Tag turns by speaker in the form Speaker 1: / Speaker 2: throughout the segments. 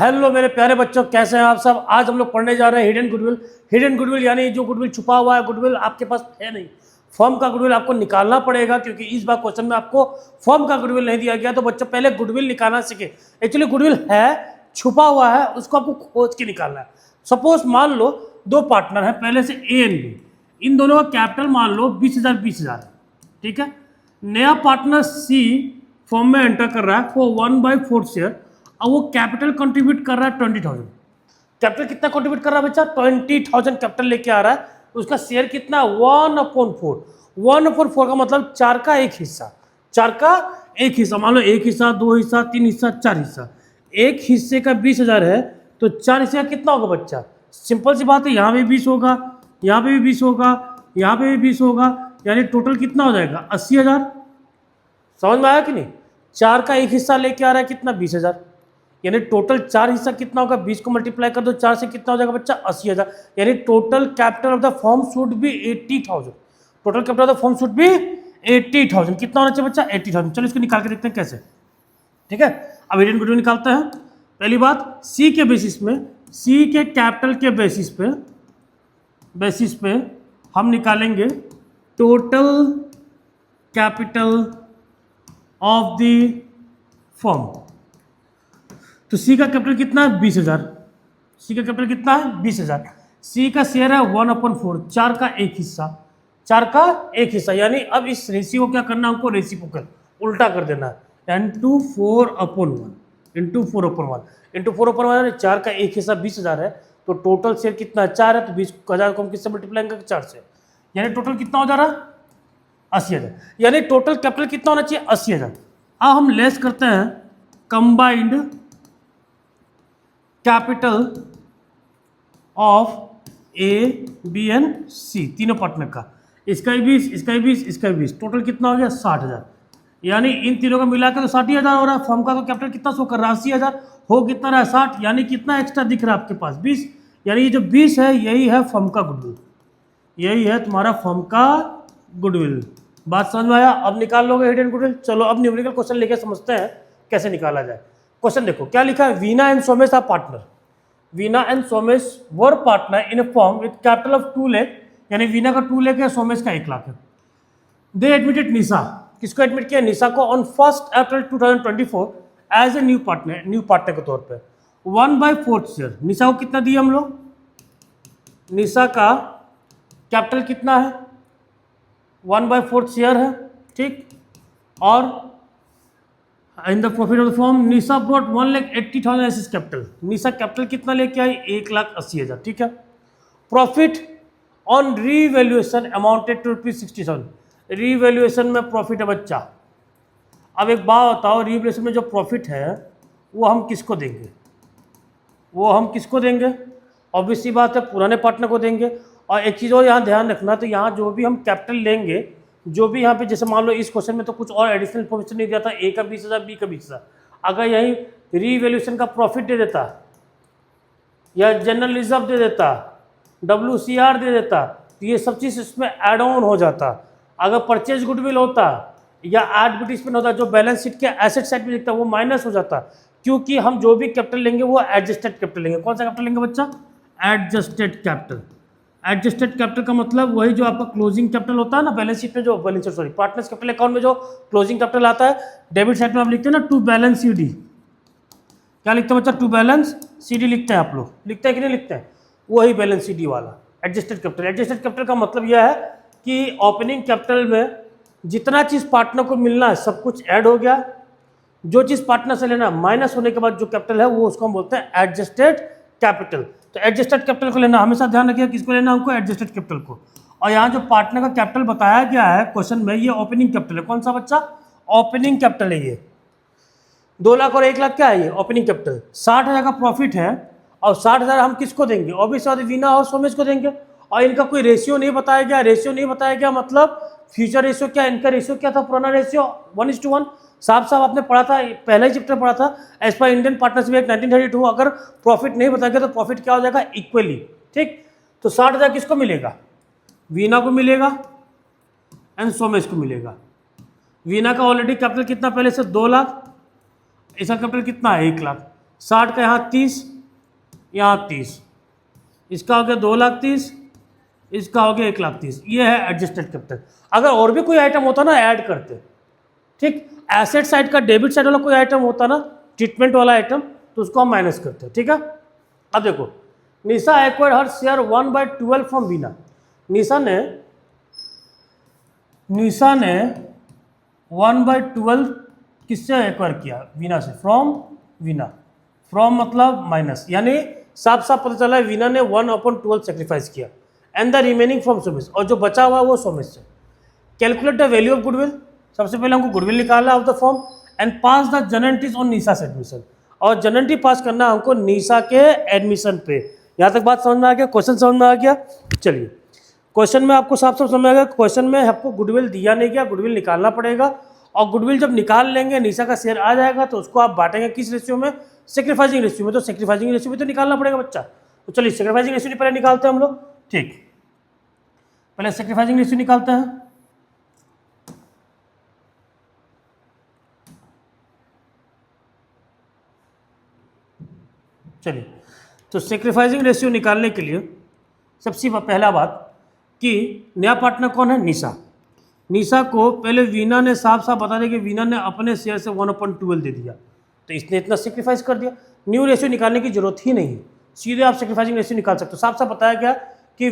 Speaker 1: Hello मेरे प्यारे बच्चों, कैसे हैं आप सब। आज हम लोग पढ़ने जा रहे हैं हिडन गुडविल। हिडन गुडविल यानी जो गुडविल छुपा हुआ है, गुडविल आपके पास है नहीं। फर्म का गुडविल आपको निकालना पड़ेगा, क्योंकि इस बार क्वेश्चन में आपको फर्म का गुडविल नहीं दिया गया। तो बच्चों पहले गुडविल निकालना सीखे। एक्चुअली गुडविल है, छुपा हुआ है, उसको आपको खोज के निकालना है। सपोज मान लो दो पार्टनर है पहले से ए एंड बी, इन दोनों का कैपिटल मान लो 20,000 ठीक है। नया पार्टनर सी फॉर्म में एंटर कर रहा है फॉर 1/4 शेयर। अब वो कैपिटल कंट्रीब्यूट कर रहा है 20,000। कैपिटल कितना कंट्रीब्यूट कर रहा है बच्चा? 20,000 कैपिटल लेके आ रहा है। उसका शेयर कितना? 1/4। 1/4 का मतलब 4 का एक हिस्सा। 4 का एक हिस्सा, मान लो 1 हिस्सा, 2 हिस्सा, 3 हिस्सा, 4 हिस्सा। एक हिस्से का 20,000 है, तो 4 हिस्से का कितना होगा बच्चा? सिंपल सी बात है, यहाँ पे 20 होगा, यहाँ पे भी 20 होगा, यहाँ पे भी 20 होगा, यानी टोटल कितना हो जाएगा? 80,000। समझ में आया कि नहीं? 4 का एक हिस्सा लेके आ रहा है, कितना? 20,000। यानी टोटल 4 हिस्सा कितना होगा? 20 को मल्टीप्लाई कर दो 4 से, कितना हो जाएगा बच्चा? 80,000। यानी total capital of the firm should B 80,000। Total capital of the firm should B 80,000। कितना होना चाहिए बच्चा? 80,000। चलो इसको निकाल के देखते हैं कैसे। ठीक है, अब हिडन गुडविल निकालते हैं। पहली बात, सी के बेसिस में, सी के कैपिटल के बेसिस पे हम निकालेंगे total capital of the firm. तो सी का कैपिटल कितना है? 20,000। सी का कैपिटल कितना है? 20,000। सी का शेयर है 1/4, 4 का एक हिस्सा। 4 का एक हिस्सा, यानी अब इस रेशियो को क्या करना है हमको? रेसिप्रोकल उल्टा कर देना है। 10/4/1 इंटू 4/1 इंटू 4/1 यानी 4 का एक हिस्सा 20,000 है, तो टोटल शेयर कितना है? 4 है, तो 20,000 को हम किससे मल्टीप्लाई करेंगे? 4 से। यानी टोटल कितना हो जा रहा है? 80,000। यानी टोटल कैपिटल कितना होना चाहिए? 80,000। अब हम लेस करते हैं combined capital of A B and C, तीनों पार्टनर का। इसका भी 20, इसका भी 20, इसका भी 20, टोटल कितना हो गया? 60,000। यानी इन तीनों का मिलाकर तो 60,000 हो रहा है। फर्म का तो कैपिटल कितना शो कर रहा है? 80,000। हो कितना रहा है? 60। यानी कितना एक्स्ट्रा दिख रहा है आपके पास? 20। यानी ये जो 20 है, यही है फर्म का गुडविल, यही है तुम्हारा फर्म का गुडविल। बात समझ में आया? अब निकाल लोगे हिडन गुडविल। चलो अब न्यूमेरिकल क्वेश्चन लेके समझते हैं कैसे निकाला जाए। क्वेश्चन देखो क्या लिखा है। Veena and Somesh are partner. Veena and Somesh were partner in a firm with capital of 2 lakh, यानी वीना का 2 लाख है, सोमेश का 1 लाख है। They admitted Nisha. किसको एडमिट किया? निशा को on 1 April 2024 as a new partner के तौर पे 1/4 शेयर। निशा को कितना दिया हम लोग? निशा का कैपिटल कितना है? 1/4 शेयर है, ठीक। और in the profit of the firm Nisha brought 1,80,000 as capital. Nisha capital कितना लेके आई? 1,80,000, ठीक है। Profit on revaluation amounted to ₹60,000। Revaluation में प्रॉफिट है बच्चा। अब एक बात बताओ, रीवैल्यूएशन में जो प्रॉफिट है वो हम किसको देंगे? ऑब्वियसली बात है, पुराने पार्टनर को देंगे। और एक चीज़ और यहाँ ध्यान रखना, तो यहाँ जो भी हम कैपिटल लेंगे, जो भी यहाँ पे, जैसे मान लो इस क्वेश्चन में तो कुछ और एडिशनल इन्फॉर्मेशन नहीं दिया था, ए का 20,000, बी का 20,000। अगर यही रीवैल्यूएशन का प्रॉफिट दे देता, या जनरल रिजर्व दे देता, WCR दे देता, तो ये सब चीज़ इसमें एड ऑन हो जाता। अगर परचेज गुडविल होता या एडवर्टीजमेंट होता, जो बैलेंस शीट के एसेट साइड में दिखता, वो माइनस हो जाता। क्योंकि हम जो भी कैपिटल लेंगे वो एडजस्टेड कैपिटल लेंगे। कौन सा कैपिटल लेंगे बच्चा? Adjusted capital. एडजस्टेड कैपिटल का मतलब वही जो आपका क्लोजिंग कैपिटल होता है ना बैलेंस शीट में, जो पार्टनर्स कैपिटल अकाउंट में जो क्लोजिंग कैपिटल आता है, डेबिट साइड में आप लिखते हैं ना टू बैलेंस CD। क्या लिखते हैं बच्चा? टू बैलेंस CD लिखते हैं आप लोग, लिखते हैं कि नहीं लिखते हैं? वही बैलेंस CD वाला एडजस्टेड कैपिटल। एडजस्टेड कैपिटल का मतलब यह है कि ओपनिंग कैपिटल में जितना चीज़ पार्टनर को मिलना है सब कुछ ऐड हो गया, जो चीज़ पार्टनर से लेना माइनस होने के बाद जो कैपिटल है वो उसको हम बोलते हैं एडजस्टेड कैपिटल। तो एडजस्टेड कैपिटल को लेना, हमेशा ध्यान रखिए किसको लेना हमको? एडजस्टेड कैपिटल को। और यहाँ जो पार्टनर का कैपिटल बताया गया है क्वेश्चन में, ये ओपनिंग कैपिटल है। कौन सा बच्चा? ओपनिंग कैपिटल है ये। 2 लाख और 1 लाख क्या है? ये ओपनिंग कैपिटल। 60,000 का प्रॉफिट है, और 60,000 हम किसको देंगे? ऑब्वियसली वीना और सोमेश को देंगे। और इनका कोई रेशियो नहीं बताया गया, मतलब फ्यूचर रेशियो क्या, इनका रेशियो क्या था? पुराना रेशियो 1:1। साफ आपने पढ़ा था, पहला ही चैप्टर पढ़ा था, as per Indian partnership act 1932। अगर प्रॉफिट नहीं बताया गया तो प्रॉफिट क्या हो जाएगा? इक्वली, ठीक। तो 60,000 किसको मिलेगा? वीना को मिलेगा एंड सोमेश को मिलेगा। वीना का ऑलरेडी कैपिटल कितना पहले से? 2 लाख। इसका कैपिटल कितना है? 1 लाख। 60 का यहाँ 30, यहाँ 30, इसका हो गया 2,30,000, इसका हो गया 1,30,000। ये है एडजस्टेड कैपिटल। अगर और भी कोई आइटम होता ना ऐड करते, ठीक, एसेट साइड का डेबिट साइड वाला कोई आइटम होता ना, ट्रीटमेंट वाला आइटम, तो उसको हम माइनस करते हैं। ठीक है, अब देखो, Nisha acquired her share 1/12 from Veena. Nisha ने 1/12 किससे एक्वायर किया? वीना से। फ्रॉम वीना, फ्रॉम मतलब माइनस, यानी साफ साफ पता चला है वीना ने 1/12 सेक्रीफाइस किया, and the remaining from Somesh, और जो बचा हुआ वो सोमेश से। Calculate the value of goodwill, सबसे पहले हमको गुडविल निकालना of the form, and pass the guarantees on Nisha's admission, और जनरेंटी पास करना हमको निशा के एडमिशन पे। यहाँ तक बात समझ में आ गया? क्वेश्चन समझ में आ गया? चलिए, क्वेश्चन में आपको साफ साफ समझ में आ गया। क्वेश्चन में आपको गुडविल दिया नहीं गया, गुडविल निकालना पड़ेगा, और गुडविल जब निकाल लेंगे निशा का शेयर आ जाएगा, तो उसको आप बांटेंगे किस रेशियो में? सेक्रीफाइसिंग रेशियो में। तो सेक्रीफाइसिंग रेशियो में तो निकालना पड़ेगा बच्चा। तो चलिए सेक्रीफाइसिंग रेशियो पहले निकालते हैं हम लोग। ठीक, पहले सेक्रीफाइसिंग रेशियो निकालते हैं। चलिए, तो सेक्रीफाइसिंग रेशियो निकालने के लिए सबसे पहला बात कि नया पार्टनर कौन है? निशा। निशा को पहले वीना ने साफ साफ बता दिया कि वीना ने अपने शेयर से 1/12 दे दिया, तो इसने इतना सेक्रीफाइस कर दिया। न्यू रेशियो निकालने की जरूरत ही नहीं है, सीधे आप सेक्रीफाइसिंग रेशियो निकाल सकते हो। साफ साफ बताया गया कि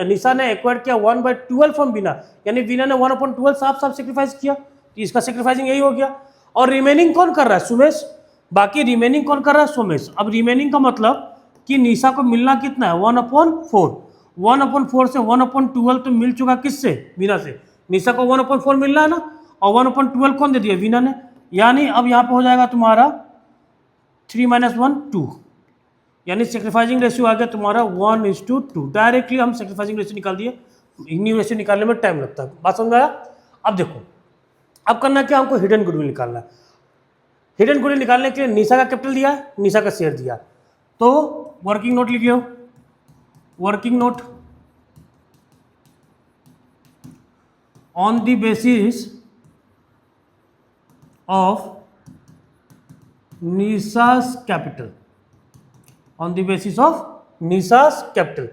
Speaker 1: निशा ने एक्वायर किया 1/12 फ्रॉम वीना, यानी वीना ने 1/12 साफ साफ सेक्रीफाइस किया, तो इसका सेक्रीफाइसिंग यही हो गया। और रिमेनिंग कौन कर रहा है? सुमेश। बाकी रिमेनिंग कौन कर रहा है? सोमेश। अब रिमेनिंग का मतलब कि निशा को मिलना कितना है? 1/4। 1/4 से 1/12 तो मिल चुका किससे? वीना से। निशा को 1/4 मिल रहा है ना, और 1/12 कौन दे दिया? वीना ने। यानी अब यहाँ पे हो जाएगा तुम्हारा 3 - 1 2, यानी सेक्रीफाइसिंग रेशियो आ गया तुम्हारा 1:2। डायरेक्टली हम सेक्रीफाइसिंग रेशियो निकाल दिए। न्यू रेशियो निकालने में टाइम लगता है। बात समझ आया? अब देखो, अब करना क्या? हमको हिडन गुडविल निकालना है। हिडन गुडविल निकालने के लिए निशा का कैपिटल दिया, निशा का शेयर दिया, तो वर्किंग नोट लिख लो। Working note on the basis of Nisha's capital, on the basis of Nisha's capital.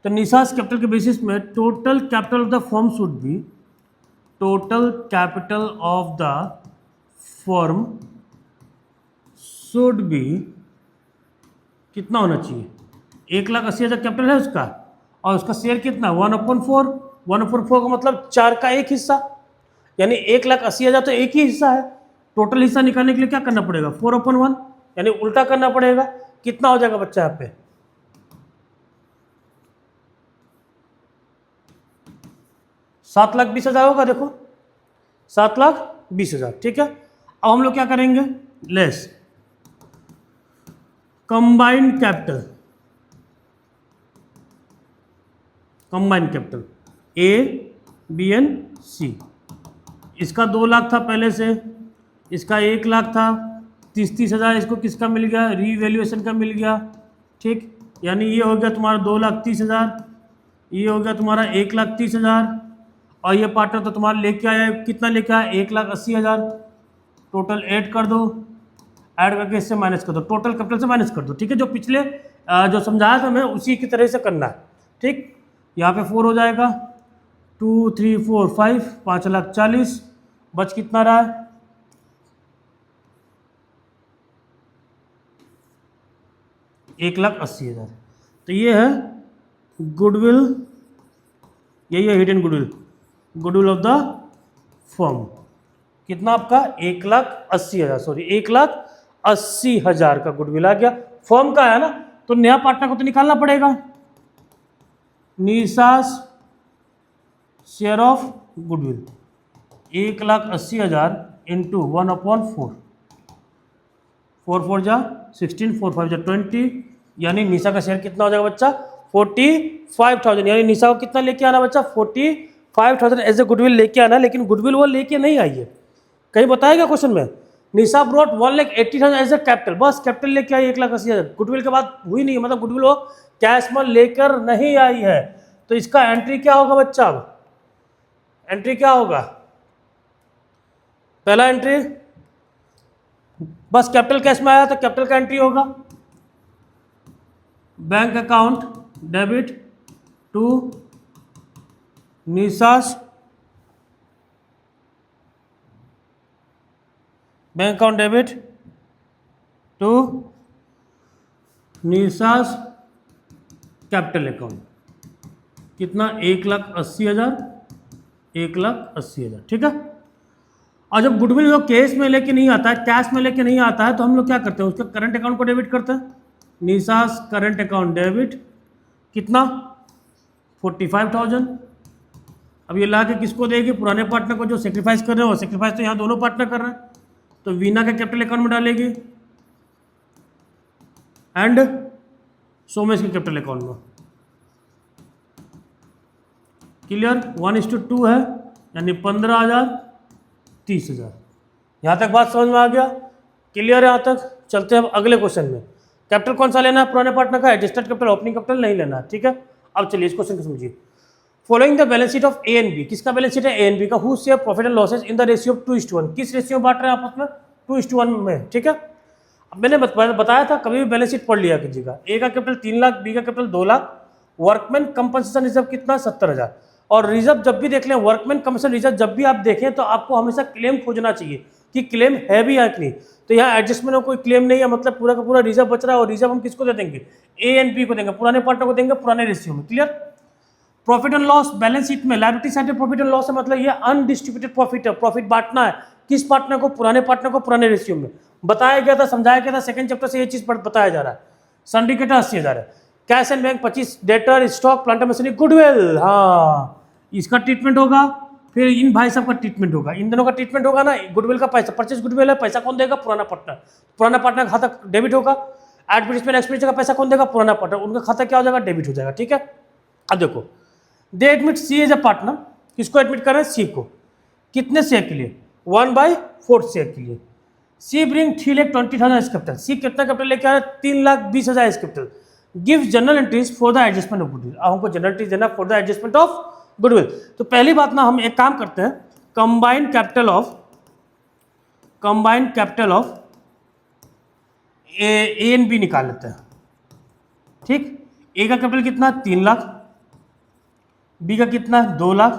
Speaker 1: तो निशास कैपिटल के बेसिस में total capital of the firm should be, total capital of the firm should be कितना होना चाहिए? 1,80,000 कैपिटल है उसका, और उसका शेयर कितना? 1/4। 1/4 का मतलब 4 का 1 हिस्सा, यानी 1,80,000 तो एक ही हिस्सा है। टोटल हिस्सा निकालने के लिए क्या करना पड़ेगा? 4/1, यानी उल्टा करना पड़ेगा। कितना हो जाएगा बच्चा यहाँ पे? 7,20,000 होगा। देखो 7,20,000, ठीक है। अब हम लोग क्या करेंगे? Less combined capital, combined capital A B and C. इसका 2 लाख था पहले से, इसका 1 लाख था, 30,000 इसको किसका मिल गया? रीवैल्यूएशन का मिल गया, ठीक। यानी ये हो गया तुम्हारा 2,30,000, ये हो गया तुम्हारा 1,30,000, और ये पार्टनर तो तुम्हारा लेके आया, कितना लेके आया? 1,80,000। टोटल ऐड कर दो, ऐड करके इससे माइनस कर दो, टोटल कैपिटल से माइनस कर दो, ठीक है। जो पिछले जो समझाया था मैं उसी की तरह से करना है, ठीक। यहाँ पे 4 हो जाएगा, 2 3 4 5, 5,40,000। बच कितना रहा है? 1,80,000। तो ये है गुडविल, यही है hidden goodwill, goodwill of the firm. कितना आपका? 1,80,000, सॉरी 1,80,000 का गुडविल आ गया। फर्म का है ना, तो नया पार्टनर को तो निकालना पड़ेगा। निशास शेयर ऑफ गुडविल 1,80,000 इंटू 1/4, 4 4 जा 16, 4 5 जा 20, यानी निशा का शेयर कितना हो जाएगा बच्चा? 45,000। यानी निशा को कितना लेके आना बच्चा? 45,000 एज ए गुडविल लेके आना। लेकिन गुडविल वो लेके नहीं आई है, कहीं बताएगा क्वेश्चन में? निशा ब्रॉट 1,80,000 एज ए कैपिटल, बस कैपिटल लेके आई 1,80,000। गुडविल के बाद हुई नहीं, मतलब गुडविल वो कैश में लेकर नहीं आई है। तो इसका एंट्री क्या होगा बच्चा? अब एंट्री क्या होगा? पहला एंट्री बस कैपिटल कैश में आया तो कैपिटल का एंट्री होगा, bank account debit to Nisha's, bank account debit to Nisha's capital account, कितना 1,80,000, 1,80,000, ठीक है। और जब गुडविल जो केस में लेके नहीं आता है, कैश में लेके नहीं आता है, तो हम लोग क्या करते हैं, उसके करंट अकाउंट को डेबिट करते हैं, निसास करंट अकाउंट डेबिट, कितना 45,000। अब ये ला के किसको देगी, पुराने पार्टनर को जो सेक्रीफाइस कर रहे हो, सेक्रीफाइस तो यहाँ दोनों पार्टनर कर रहे हैं, तो वीना के कैपिटल अकाउंट में डालेगी एंड सोमेश के कैपिटल अकाउंट में। क्लियर, 1:2 है, यानी 15,000, 30,000। यहाँ तक बात समझ में आ गया, क्लियर है यहाँ तक। चलते हैं अब अगले क्वेश्चन में। कैपिटल कौन सा लेना है, पुराने पार्टनर का, एडजस्टेड कैपिटल, ओपनिंग कैपिटल नहीं लेना है, ठीक है। अब चलिए इस क्वेश्चन को समझिए। Following the balance sheet of A and B, किसका बैलेंस शीट है, ए एंड बी का, who share profit and losses in the ratio of 2:1, किस रेशियो में बांट रहे हैं आपस में, 2:1 में, ठीक है। अब मैंने बताया था कभी भी बैलेंस शीट पढ़ लिया कीजिएगा। ए का कैपिटल 3 लाख, बी का capital 2 lakh, workman compensation reserve कितना 70,000। और रिजर्व जब भी देख लें, वर्कमैन कंपनसेशन रिजर्व जब भी आप देखें तो आपको हमेशा क्लेम खोजना चाहिए कि क्लेम है भी या नहीं। तो यहाँ एडजस्टमेंट में कोई क्लेम नहीं है, मतलब पूरा का पूरा रिजर्व बच रहा है, और रिजर्व हम किसको दे देंगे, ए एंड बी को देंगे, पुराने पार्टनर को देंगे, पुराने रेशियो में। Clear. Profit and loss balance sheet में लायबिलिटी साइड में प्रॉफिट एंड लॉस है, मतलब ये अनडिस्ट्रीब्यूटेड प्रॉफिट है, प्रॉफिट बांटना है किस पार्टनर को, पुराने पार्टनर को, पुराने रेशियो में। बताया गया था, समझाया गया था, सेकंड चैप्टर से ये चीज बताया जा रहा है। सिंडिकेटर 80,000 है, cash and bank 25, debtor stock plant machinery goodwill, हाँ इसका ट्रीटमेंट होगा, फिर इन भाई साहब का ट्रीटमेंट होगा, इन दोनों का ट्रीटमेंट होगा ना। गुडविल का पैसा, परचेज गुडविल है, पैसा कौन देगा, पुराना पार्टनर, पुराना पार्टनर खाता डेबिट होगा। एडवर्टाइजमेंट एक्सपेंडिचर का पैसा कौन देगा, पुराना पार्टनर, उनका खाता क्या हो जाएगा, डेबिट हो जाएगा, ठीक है। अब देखो, they admit C as a partner, किसको एडमिट कर रहे हैं, सी को, कितने शेयर के लिए, 1/4 शेयर के लिए। C bring 3,20,000 as capital, C कितना कैपिटल लेके आ रहा है, 3,20,000 as capital. Give journal entries for the adjustment of goodwill, हमको जनरल एंट्रीज देना for the adjustment of goodwill. तो पहली बात ना, हम एक काम करते हैं, combined capital of A and B निकाल लेते हैं, ठीक। ए का कैपिटल कितना, 3 लाख, बी का कितना, 2 लाख,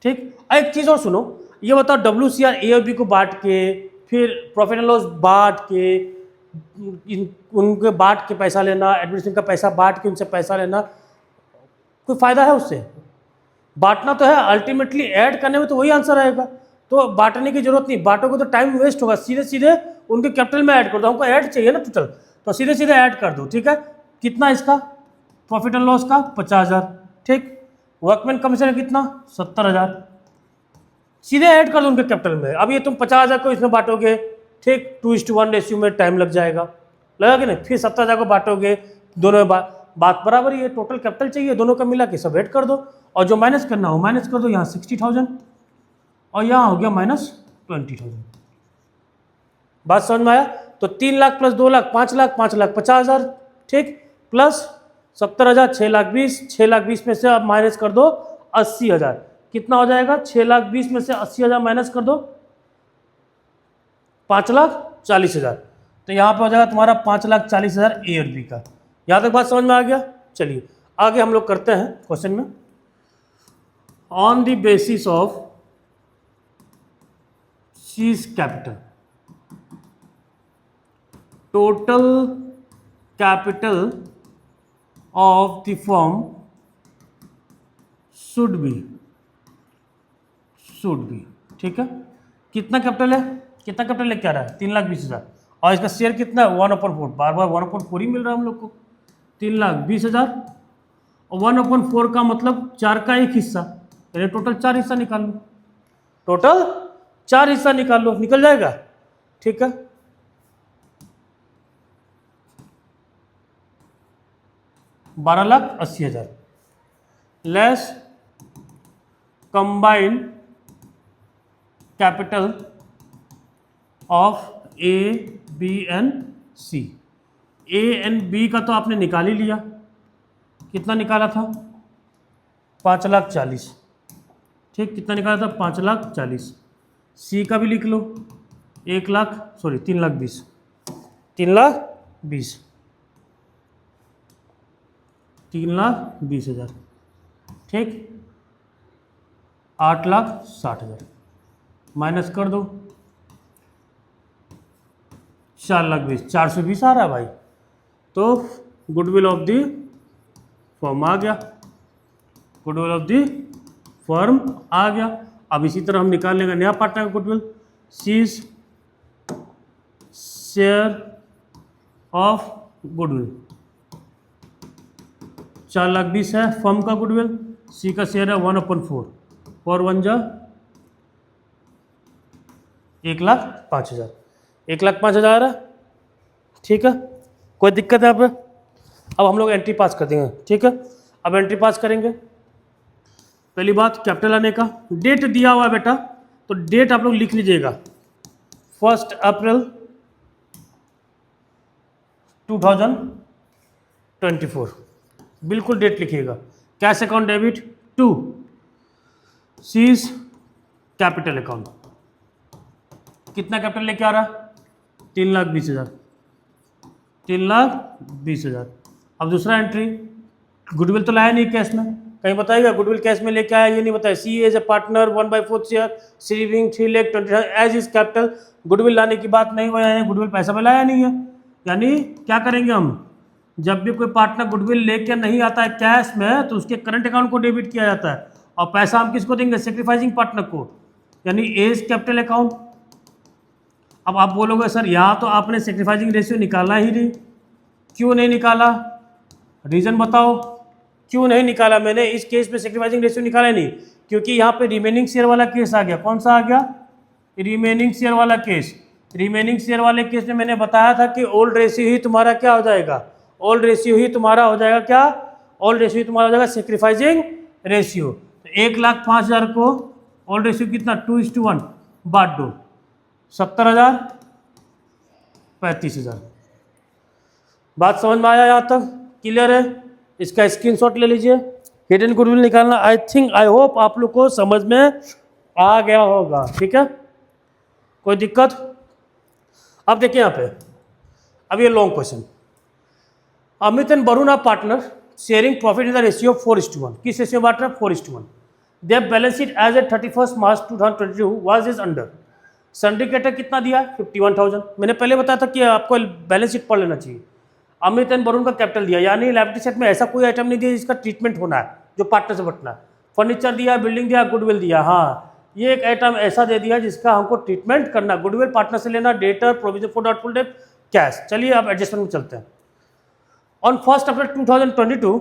Speaker 1: ठीक। एक चीज और सुनो, ये बताओ WCR ए और बी को बांट के, फिर प्रॉफिट एंड लॉस बांट के, उनके बांट के पैसा लेना, एडमिनिस्ट्रेशन का पैसा बांट के उनसे पैसा लेना, कोई फायदा है उससे? बांटना तो है, अल्टीमेटली ऐड करने में तो वही आंसर आएगा, तो बांटने की जरूरत नहीं, बांटोगे तो टाइम वेस्ट होगा, सीधे सीधे उनके कैपिटल में ऐड कर दो, हमको ऐड चाहिए ना टोटल, तो सीधे सीधे ऐड कर दो, ठीक है। कितना इसका, प्रॉफिट एंड लॉस का 50,000, ठीक। वर्कमैन कमीशन कितना, 70,000, सीधे ऐड कर दो उनके कैपिटल में। अब ये तुम 50,000 को इसमें बांटोगे, ठीक, 2:1 रेशियो में टाइम लग जाएगा, लगा कि नहीं। फिर 70,000 को बांटोगे, दोनों बात बराबर ही है, टोटल कैपिटल चाहिए दोनों का मिला के, सब ऐड कर दो, और जो माइनस करना हो माइनस कर दो। यहाँ 60,000 और यहाँ हो गया -20,000। बात समझ में आया। तो 3 लाख प्लस 2 लाख 5 लाख, 5,50,000, ठीक, प्लस 70,000, 6,20,000, 6,20,000 में से आप माइनस कर दो 80,000, कितना हो जाएगा, 6,20,000 में से 80,000 माइनस कर दो 5,40,000, तो यहाँ पे हो जाएगा तुम्हारा 5,40,000 ए और बी का। यहाँ तक बात समझ में आ गया। चलिए आगे हम लोग करते हैं क्वेश्चन में। On the basis of seize capital, total capital of the firm should B, ठीक है। कितना कैपिटल है, कितना कैपिटल लेके आ रहा है, 3,20,000, और इसका शेयर कितना है, 1/4, बार बार 1/4 ही मिल रहा है हम लोग को, 3,20,000, और 1/4 का मतलब 4 का 1 हिस्सा, यानी टोटल 4 हिस्सा निकाल लो, टोटल 4 हिस्सा निकाल लो, निकल जाएगा, ठीक है। $12,80,000 less combined capital of A B and C. A and B का तो आपने निकाल ही लिया, कितना निकाला था, 5,40,000, ठीक, कितना निकाला था, 5,40,000। सी का भी लिख लो, 3,20,000, 3,20,000, 3,20,000, ठीक। 8,60,000 माइनस कर दो, 4,20,000, 420 आ रहा है भाई। तो गुडविल ऑफ द फर्म आ गया, गुडविल ऑफ द फर्म आ गया। अब इसी तरह हम निकाल लेंगे नया पार्टनर का goodwill, C's share of goodwill, 4,20,000 है फर्म का गुडविल, सी का शेयर है 1/4, 4 1 जा 1,05,000, 1,05,000 है, ठीक है। कोई दिक्कत है यहाँ पे? अब हम लोग एंट्री पास कर देंगे, ठीक है। अब एंट्री पास करेंगे। पहली बात कैपिटल आने का, डेट दिया हुआ है बेटा, तो डेट आप लोग लिख लीजिएगा 1 अप्रैल 2024, बिल्कुल डेट लिखिएगा। Cash account debit to C's capital account, कितना कैपिटल लेके आ रहा है? 3,20,000, 3,20,000। अब दूसरा एंट्री, गुडविल तो लाया नहीं कैश में, कहीं बताइएगा गुडविल कैश में लेके आया? ये नहीं बताया। C as a partner 1/4 share receiving 3,20,000 as his capital, goodwill लाने की बात नहीं हुआ है, गुडविल पैसा में लाया नहीं है। यानी क्या करेंगे हम, जब भी कोई पार्टनर गुडविल लेके नहीं आता है कैश में, तो उसके करंट अकाउंट को डेबिट किया जाता है, और पैसा हम किसको देंगे? सेक्रीफाइसिंग पार्टनर को, यानी एज कैपिटल अकाउंट। अब आप बोलोगे सर यहाँ तो आपने सेक्रीफाइसिंग रेशियो निकालना ही नहीं, क्यों नहीं निकाला? रीज़न बताओ क्यों नहीं निकाला? मैंने इस केस में सेक्रीफाइसिंग रेशियो निकाला नहीं, क्योंकि यहाँ पे रिमेनिंग शेयर वाला केस आ गया। कौन सा आ गया? रिमेनिंग शेयर वाला केस। रिमेनिंग शेयर वाले केस में मैंने बताया था कि ओल्ड रेशियो ही तुम्हारा क्या हो जाएगा? ओल्ड रेशियो ही तुम्हारा हो जाएगा क्या? ओल्ड रेशियो ही तुम्हारा हो जाएगा सेक्रीफाइसिंग रेशियो। तो 1,05,000 को ओल्ड रेशियो कितना? 2:1 बांट दो, 70,000, 35,000। बात समझ में आया? यहाँ तक क्लियर है? इसका स्क्रीनशॉट ले लीजिए। हिडन गुडविल निकालना आई होप आप लोग को समझ में आ गया होगा, ठीक है। कोई दिक्कत? अब देखिए यहाँ पे, अब ये long question. Amit and Varun are partner sharing profit in the ratio 4:1। किस रेशियो बांट रहे हैं? 4:1। Their balance sheet as at 31 March 2022 was as under. सिंडिकेटर कितना दिया? 51,000। मैंने पहले बताया था कि आपको बैलेंस शीट पढ़ लेना चाहिए। अमित एंड वरुण का कैपिटल दिया, यानी लायबिलिटी सेट में ऐसा कोई आइटम नहीं दिया जिसका ट्रीटमेंट होना है, जो पार्टनर से बटना है। फर्नीचर दिया, बिल्डिंग दिया, गुडविल दिया। हाँ, ये एक आइटम ऐसा दे दिया जिसका हमको ट्रीटमेंट करना, गुडविल पार्टनर से लेना, debtor, provision for doubtful debt, cash. चलिए अब एडजस्टमेंट में चलते हैं। On 1 April 2022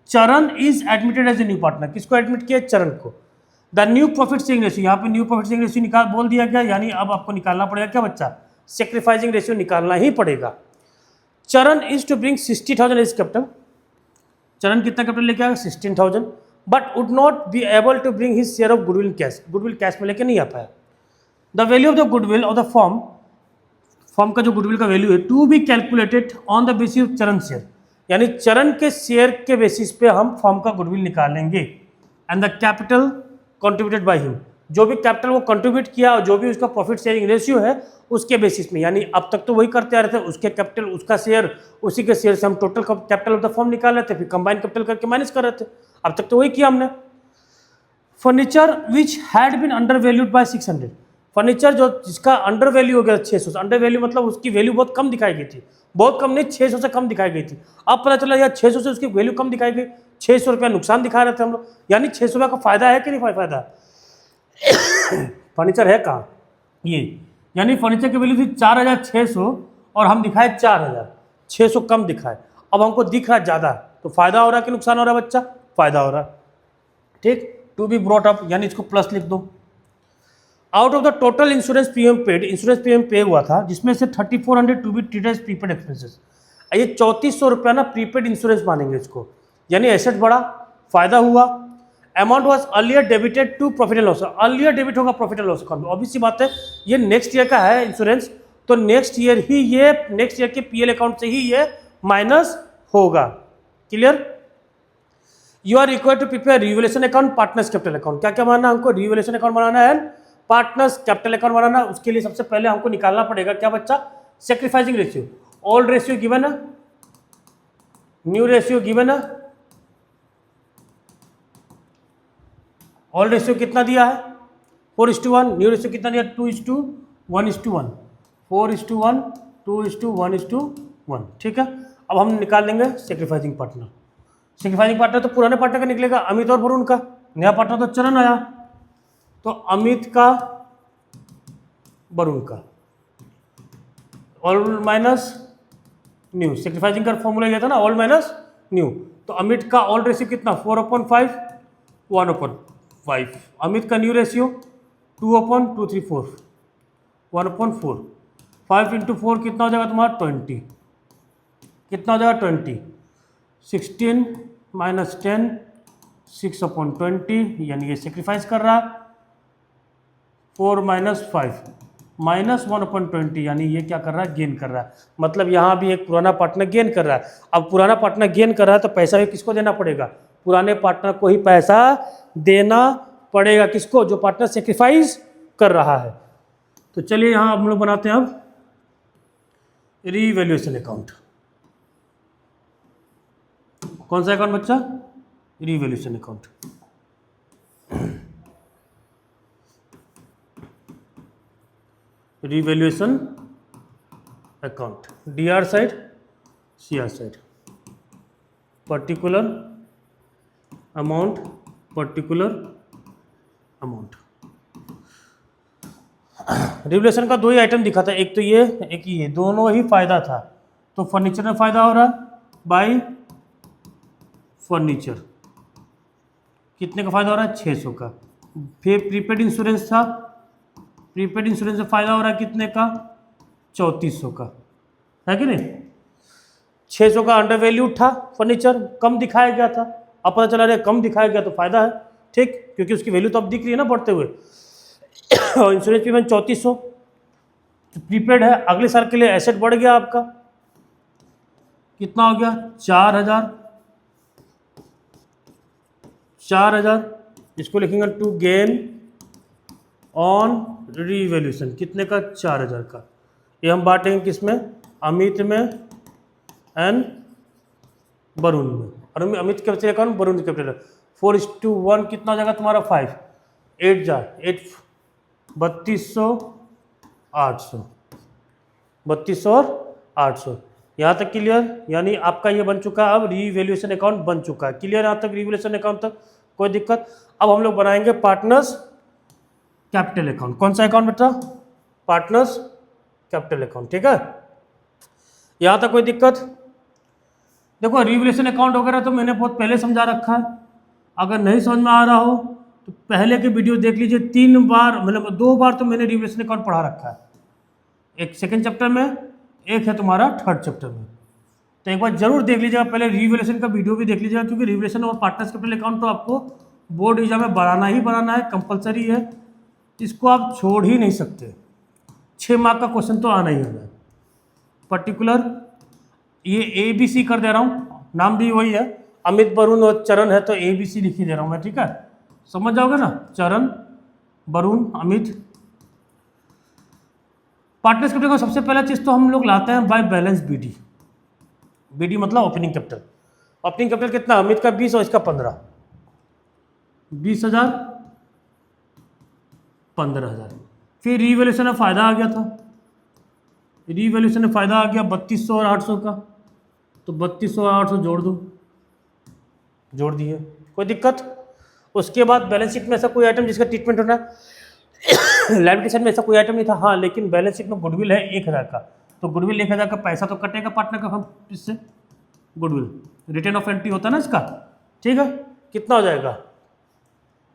Speaker 1: Charan is admitted as a new partner. किसको एडमिट किया? चरण को। The new profit sharing ratio, यहाँ पे न्यू प्रॉफिट शेयरिंग रेशियो निकाल बोल दिया गया, यानी अब आपको निकालना पड़ेगा क्या बच्चा? सेक्रीफाइसिंग रेशियो निकालना ही पड़ेगा। Charan is to bring 60,000 as capital. Charan कितना कैपिटल लेके आएगा? 16,000, but would not be able to bring his share of goodwill cash. Goodwill cash में लेके नहीं आ पाया। The value of the goodwill of the firm, firm का जो गुडविल का वैल्यू है, to be calculated on the basis of Charan share, यानी चरण के शेयर के बेसिस पे हम फर्म का गुडविल निकालेंगे। And the capital contributed by him, जो भी कैपिटल वो कंट्रीब्यूट किया और जो भी उसका प्रॉफिट शेयरिंग रेशियो है उसके बेसिस में, यानी अब तक तो वही करते आ रहे थे, उसके कैपिटल, उसका शेयर, उसी के शेयर से हम total capital of the firm निकाल रहे थे, फिर कंबाइन कैपिटल करके माइनस कर रहे थे। अब तक तो वही किया हमने। Furniture which had been under valued by 600, furniture जो जिसका अंडर वैल्यू हो गया 600 से, अंडर वैल्यू मतलब उसकी वैल्यू बहुत कम दिखाई गई थी, बहुत कम नहीं, 600 से कम दिखाई गई थी। अब पता चला यार 600 से उसकी वैल्यू कम दिखाई गई, 600 रुपया नुकसान दिखा रहे थे हम लोग, यानी 600 रुपया का फायदा है कि नहीं फायदा? फर्नीचर है कहाँ? ये, यानी फर्नीचर की वैल्यू थी 4,600 और हम दिखाए 4,000, 600 कम दिखाए। अब हमको दिख रहा है ज़्यादा, तो फायदा हो रहा है कि नुकसान हो रहा है बच्चा? फायदा हो रहा है, ठीक। टू बी ब्रॉट अप, यानी इसको प्लस लिख दो। Out of the total insurance premium paid, insurance premium pay हुआ था जिसमें से 3,400 to be treated as prepaid expenses. ये 3,400 रुपया ना प्रीपेड इंश्योरेंस मानेंगे इसको, यानी एसेट बढ़ा, फायदा हुआ। Amount was earlier debited to profit and loss, earlier debit होगा प्रॉफिट एंड लॉस अकाउंट में। ऑब्वियस सी बात है, ये नेक्स्ट ईयर का है इंश्योरेंस, तो नेक्स्ट ईयर ही ये, नेक्स्ट ईयर के पीएल अकाउंट से ही ये माइनस होगा। Clear? You are required to prepare revaluation account, partners capital account. क्या क्या बनाना हमको? रिवैल्यूएशन अकाउंट बनाना है, पार्टनर्स कैपिटल अकाउंट बनाना, उसके लिए सबसे पहले हमको निकालना पड़ेगा क्या बच्चा, sacrificing ratio. Old ratio given है, न्यू रेशियो गिवन है। ओल्ड रेशियो कितना दिया है 4:1, न्यू रेशियो कितना दिया 2:1:1, 4:1, 2:1:1, ठीक है। अब हम निकाल लेंगे सेक्रीफाइसिंग पार्टनर। सेक्रीफाइसिंग पार्टनर तो पुराने पार्टनर का निकलेगा, अमित और वरुण का। नया पार्टनर तो चरण आया, तो अमित का वरुण का, ओल्ड माइनस न्यू। सेक्रीफाइसिंग का फॉर्मूला ये था ना, ओल्ड माइनस न्यू। तो अमित का ओल्ड रेशियो कितना 4/5, 1/5। अमित का न्यू रेशियो 2/234, 1/4। 5 × 4 कितना हो जाएगा तुम्हारा 20, कितना हो जाएगा 20। 16 - 10, 6/20, यानी ये सेक्रीफाइस कर रहा। 4 - 5 -1/20, यानी ये क्या कर रहा है, गेन कर रहा है। मतलब यहाँ भी एक पुराना पार्टनर गेन कर रहा है। अब पुराना पार्टनर गेन कर रहा है तो पैसा भी किसको देना पड़ेगा, पुराने पार्टनर को ही पैसा देना पड़ेगा। किसको, जो पार्टनर सेक्रीफाइस कर रहा है। तो चलिए यहाँ हम लोग बनाते हैं अब रीवैल्यूएशन अकाउंट। कौन सा अकाउंट बच्चा, revaluation account. Revaluation account, DR side, CR side. Particular amount, particular amount. Revaluation का दो ही आइटम दिखा था, एक तो ये, एक ये, दोनों ही फायदा था। तो फर्नीचर में फायदा हो रहा है बाय फर्नीचर, कितने का फायदा हो रहा है 600 का। फिर प्रीपेड इंश्योरेंस था, प्रीपेड इंश्योरेंस से फायदा हो रहा है कितने का 3400 का, है कि नहीं। 600 का अंडर वैल्यू था फर्नीचर, कम दिखाया गया था। अब पता चला रहा कम दिखाया गया तो फायदा है, ठीक, क्योंकि उसकी वैल्यू तो अब दिख रही है ना बढ़ते हुए। और इंश्योरेंस पेमेंट 3400, प्रीपेड है, अगले साल के लिए एसेट बढ़ गया आपका, कितना हो गया 4000। इसको लिखेंगे टू गेन ऑन रीवैल्यूएशन, कितने का 4000 का। ये हम बांटेंगे किसमें, अमित में एंड वरुण में। और Amit capital account, Varun capital. 4:1 कितना हो जाएगा तुम्हारा 5, 8 जा 8, 3200, 800, 3200 और 800। यहाँ तक क्लियर, यानी आपका ये बन चुका है, अब रीवैल्यूएशन अकाउंट बन चुका है। क्लियर यहाँ तक, रीवैल्यूएशन अकाउंट तक कोई दिक्कत। अब हम लोग बनाएंगे पार्टनर्स कैपिटल अकाउंट। कौन सा अकाउंट बेटा, पार्टनर्स कैपिटल अकाउंट, ठीक है। यहाँ तक कोई दिक्कत। देखो रीवैल्यूएशन अकाउंट वगैरह तो मैंने बहुत पहले समझा रखा है, अगर नहीं समझ में आ रहा हो तो पहले के वीडियो देख लीजिए। 3 बार, मतलब 2 बार तो मैंने रीवैल्यूएशन अकाउंट पढ़ा रखा है, एक सेकंड चैप्टर में, एक है तुम्हारा थर्ड चैप्टर में। तो एक बार जरूर देख लीजिएगा, पहले रीवैल्यूएशन का वीडियो भी देख लीजिएगा, क्योंकि रीवैल्यूएशन और पार्टनर्स कैपिटल अकाउंट तो आपको बोर्ड एग्जाम में बनाना ही बनाना है, कंपलसरी है, इसको आप छोड़ ही नहीं सकते। 6 मार्क का क्वेश्चन तो आना ही होगा। पर्टिकुलर ये ABC कर दे रहा हूँ, नाम भी वही है, अमित, वरुण और चरण है, तो ABC लिख ही दे रहा हूँ मैं, ठीक है, समझ जाओगे ना। चरण, वरुण, अमित। पार्टनर्स कैपिटल को सबसे पहला चीज तो हम लोग लाते हैं बाय बैलेंस BD मतलब ओपनिंग कैपिटल। ओपनिंग कैपिटल कितना, अमित का 20 और इसका 15, 20,000, 15,000। फिर रीवैल्यूएशन में फायदा आ गया था, रीवैल्यूएशन में फायदा आ गया 3200 और 800 का, तो 3200 और 800 जोड़ दो, जोड़ दिए, कोई दिक्कत। उसके बाद बैलेंस शीट में ऐसा कोई आइटम जिसका ट्रीटमेंट होना है, लायबिलिटी में ऐसा कोई आइटम नहीं था। हाँ, लेकिन बैलेंस शीट में गुडविल है 1000 का, तो गुडविल 1000 का पैसा तो कटेगा पार्टनर का, हम इससे गुडविल रिटर्न ऑफ एंट्री होता है ना इसका, ठीक है। कितना हो जाएगा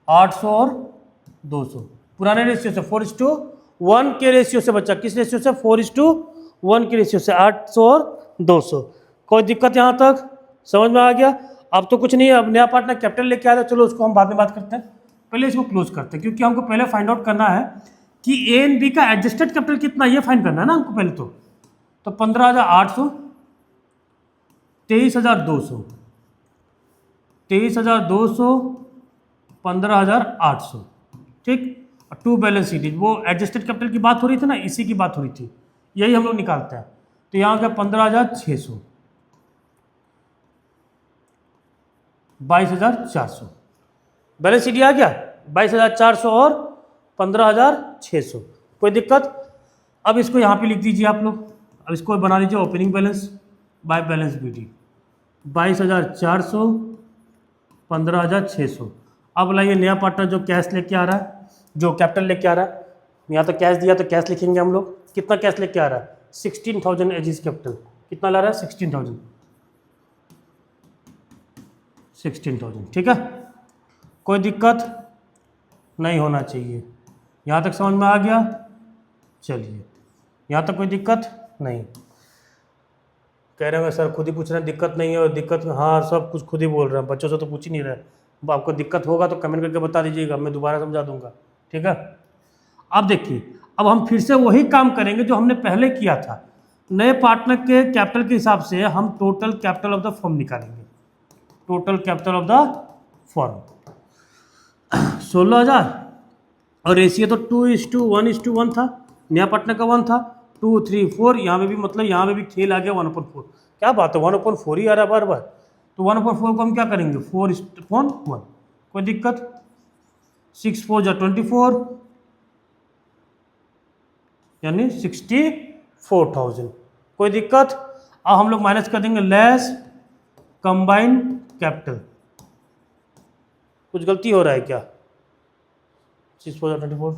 Speaker 1: 800 और 200, पुराने रेशियो से 4:1 के रेशियो से बच्चा, किस रेशियो से 4:1 के रेशियो से, 800 और 200। कोई दिक्कत यहाँ तक, समझ में आ गया। अब तो कुछ नहीं है, अब नया पार्टनर कैपिटल लेके आया, चलो उसको हम बाद में बात करते हैं, पहले इसको क्लोज करते हैं, क्योंकि हमको पहले फाइंड आउट करना है कि A एंड B का एडजस्टेड कैपिटल कितना, ये फाइंड करना है ना हमको पहले। तो 15,800, 23,200, 23,200, 15,800, ठीक। टू बैलेंस शीट, वो एडजस्टेड कैपिटल की बात हो रही थी ना, इसी की बात हो रही थी, यही हम लोग निकालते हैं। तो यहाँ क्या 15,600, 22,400 बैलेंस शीट आ गया, 22,400 और 15,600, कोई दिक्कत। अब इसको यहाँ पे लिख दीजिए आप लोग, अब इसको बना लीजिए opening balance by balance BT, 22,400, 15,600। अब लाइए नया पार्टनर जो कैश लेके आ रहा है, जो कैपिटल लेके आ रहा है, यहाँ तो कैश दिया तो कैश लिखेंगे हम लोग। कितना कैश लेके आ रहा है? 16,000 एज इज कैपिटल। कितना ला रहा है? 16,000, 16,000, ठीक है। कोई दिक्कत नहीं होना चाहिए, यहाँ तक समझ में आ गया। चलिए यहाँ तक कोई दिक्कत नहीं। कह रहे हैं सर खुद ही पूछ रहे हैं दिक्कत नहीं है, और दिक्कत, हाँ सब कुछ खुद ही बोल रहे हैं, बच्चों से तो पूछ ही नहीं रहे। अब आपको दिक्कत होगा तो कमेंट करके बता दीजिएगा, मैं दोबारा समझा दूंगा, ठीक है। अब देखिए, अब हम फिर से वही काम करेंगे जो हमने पहले किया था। नए पार्टनर के कैपिटल के हिसाब से हम total capital of the firm निकालेंगे। Total capital of the firm 16,000, और रेशियो तो 2:1:1 था, नया पार्टनर का 1 था, 2, 3, 4, यहाँ पे भी मतलब यहाँ पे भी खेल आ गया 1/4। क्या बात है, 1/4 ही आ रहा है बार बार। तो 1/4 को हम क्या करेंगे? 4:1, कोई दिक्कत। 6 4 जा 24, यानी 64,000, कोई दिक्कत। अब हम लोग माइनस कर देंगे लेस कंबाइंड कैपिटल। कुछ गलती हो रहा है क्या? 6 4 जा 24,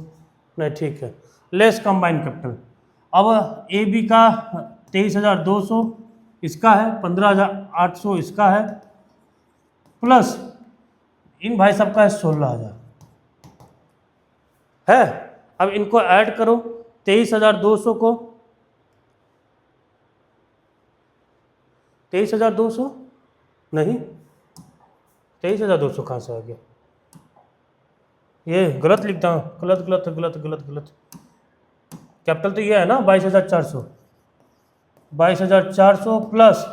Speaker 1: नहीं ठीक है, लेस कंबाइंड कैपिटल। अब ए बी का 23,200 इसका है, 15,800 इसका है, प्लस इन भाई सबका है 16,000 है। अब इनको ऐड करो, 23,200 को 23,200 नहीं, 23,200 कहाँ से आ गया? ये गलत लिखता हूँ, गलत गलत गलत गलत गलत। कैपिटल तो ये है ना 22,400, 22,400 प्लस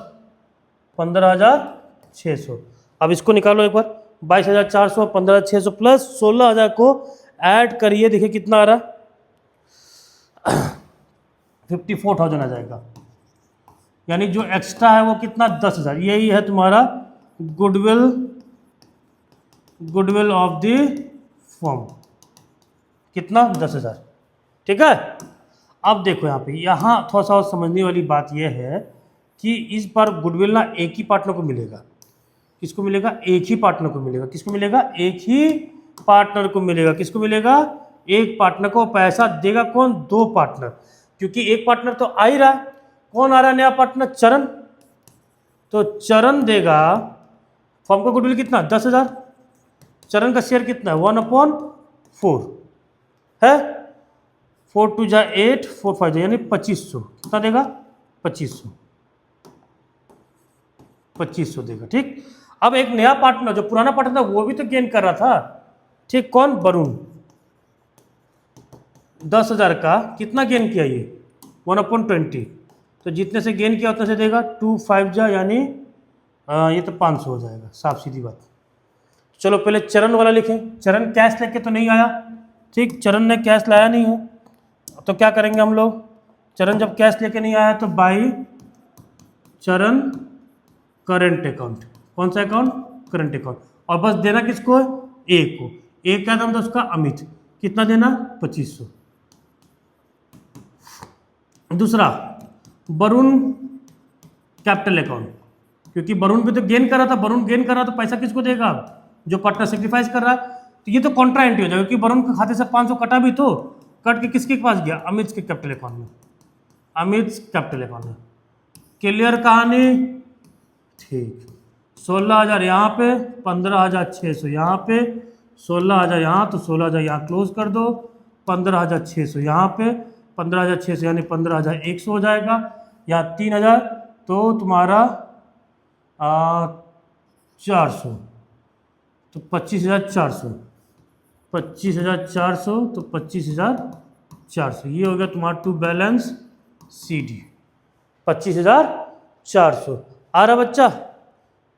Speaker 1: 15,600। अब इसको निकालो एक बार, 22,400, 15,600 प्लस 16,000 को ऐड करिए, देखिए कितना आ रहा है, 54,000 आ जाएगा। यानी जो एक्स्ट्रा है वो कितना? 10,000। यही है तुम्हारा गुडविल ऑफ द फर्म। कितना? 10,000, ठीक है। अब देखो यहाँ थोड़ा सा समझने वाली बात यह है कि इस बार गुडविल ना एक ही पार्टनर को मिलेगा। किसको मिलेगा? एक ही पार्टनर को मिलेगा। किसको मिलेगा? एक ही पार्टनर को मिलेगा। किसको मिलेगा? एक पार्टनर को। पैसा देगा कौन? 2 पार्टनर, क्योंकि एक पार्टनर तो आ ही रहा है। कौन आ रहा है नया पार्टनर? चरण। तो चरण देगा फर्म का गुडविल कितना? 10,000। चरण का शेयर कितना है? 1/4 है। 4 2 जा 8, 4 5 यानी 2,500। कितना देगा? 2,500 देगा, ठीक। अब एक नया पार्टनर, जो पुराना पार्टनर था वो भी तो गेन कर रहा था, ठीक। कौन? वरुण। 10,000 का कितना गेन किया? ये 1/20। तो जितने से गेन किया उतने से देगा। 2 5 जा यानी ये तो 500 हो जाएगा, साफ सीधी बात। चलो पहले चरण वाला लिखें। चरण कैश लेके तो नहीं आया, ठीक। चरण ने कैश लाया नहीं है, तो क्या करेंगे हम लोग? चरण जब कैश लेके नहीं आया तो बाई चरण करंट अकाउंट। कौन सा अकाउंट? Current account. और बस देना किसको? ए को। ए क्या नाम था उसका? अमित। कितना देना? 2,500। दूसरा वरुण कैपिटल अकाउंट, क्योंकि वरुण भी तो गेन कर रहा था। वरुण गेन कर रहा तो पैसा किसको देगा? जो पार्टनर सेक्रीफाइस कर रहा है। तो ये तो कॉन्ट्रा एंट्री हो जाएगा, क्योंकि वरुण के खाते से 500 कटा भी, तो कट के किसके पास गया? अमित के कैपिटल अकाउंट में। अमित कैपिटल अकाउंट में। क्लियर कहानी? ठीक। 16,000 यहाँ पे, 15,600 यहाँ पे, 16,000 यहाँ, तो 16,000 यहाँ क्लोज कर दो। 15,600 यहाँ पे, 15,600 यानी 15,100 हो जाएगा। यहाँ 3,000 तो तुम्हारा 400, तो 25,400, 25,400 तो 25,400, ये हो गया तुम्हारा टू बैलेंस CD। 25,400 आ रहा बच्चा?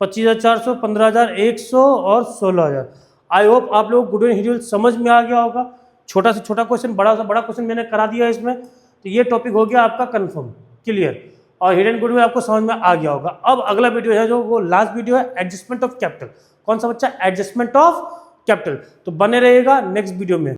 Speaker 1: 25,400, 15,100 और 16,000। आई होप आप लोग गुड एंड हीडियल समझ में आ गया होगा। छोटा से छोटा क्वेश्चन, बड़ा से बड़ा क्वेश्चन मैंने करा दिया है इसमें। तो ये टॉपिक हो गया आपका कंफर्म, क्लियर, और हिडन गुडविल आपको समझ में आ गया होगा। अब अगला वीडियो है जो वो लास्ट वीडियो है, एडजस्टमेंट ऑफ कैपिटल। कौन सा बच्चा? Adjustment of capital. तो बने रहेगा नेक्स्ट वीडियो में।